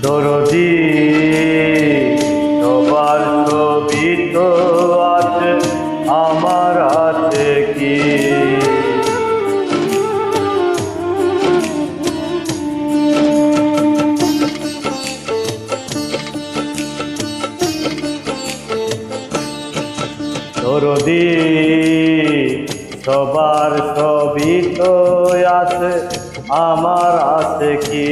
দরদি সবার ছবি তো আছে, আমার আছে কি? দরদি সবার ছবি তো আছে, আমার আছে কি?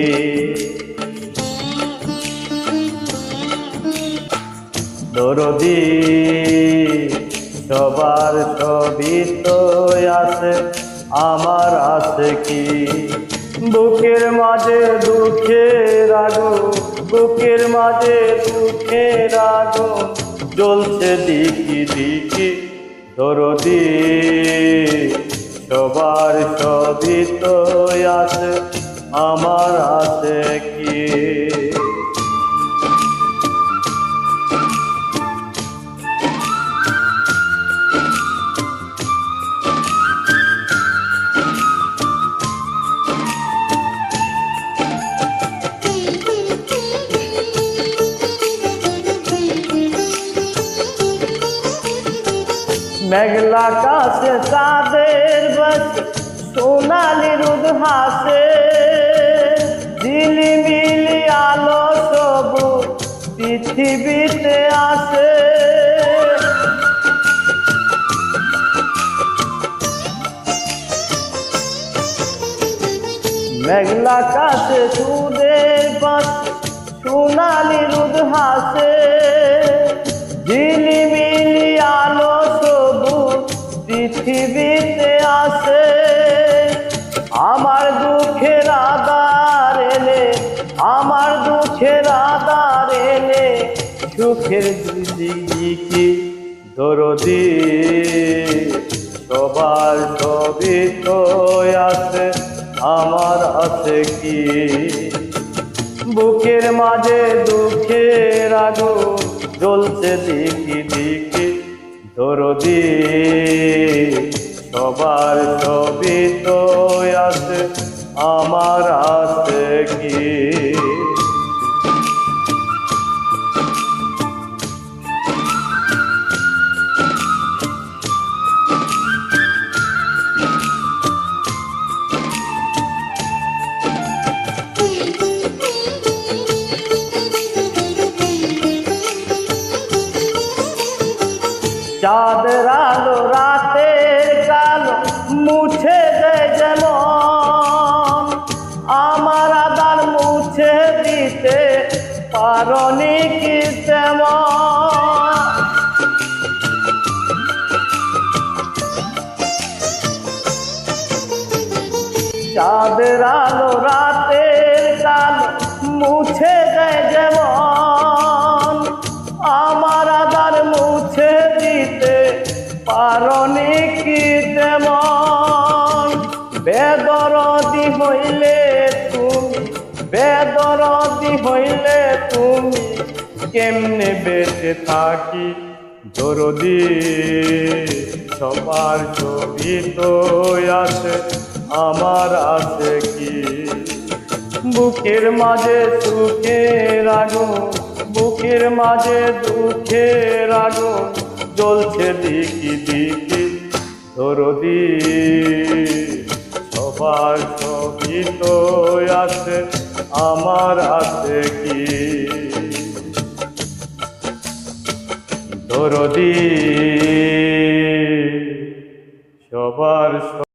দরদি সবার ছবি তো আছে, আমার আছে কি? বুকের মাঝে দুঃখের আগুন, বুকের মাঝে দুঃখের আগুন জ্বলছে দিকি দিকি। দরদি সবার ছবি তো আছে, আমার আছে কি? মেঘলা আকাশে চাঁদের বাসে সোনালি রোদ হাসে, ঝিলিমিলি আলো সবুজ পৃথিবীতে আসে। মেঘলা আকাশে চাঁদের বাসে সোনালি রোদ হাসে, ঝিলিমিলি আলো পৃথিবীতে আসে। আমার দুঃখের আধার এলে, আমার দুঃখের আধার এলে সুখের দিকে। দরদি সবার ছবি তো আছে, আমার আছে কি? বুকের মাঝে দুঃখের আগুন জ্বলছে দিকি দিকি। দরদি সবার ছবি তো আছে, আমার আছে কি? চাঁদের আলো রাতের কালো মুছে দেয় যেমন, আমার আধার মুছে দিতে পারনি কি তেমন? চাঁদের আলো রাতের কালো মুছে দেয় যেমন, আমার আধার মুছে দিতে পারনি কি তেমন? বেদরদি হইলে তুমি, বেদরদি হইলে তুমি কেমনে বেঁচে থাকি? দরদি সবার ছবি তো আছে, আমার আছে কি? বুকের মাঝে সুখের আগুন, বুকের মাঝে দুঃখের আগুন জ্বলছে দিকি দিকি। দরদি সবার ছবি তো আছে, আমার আছে কি? দরদি সবার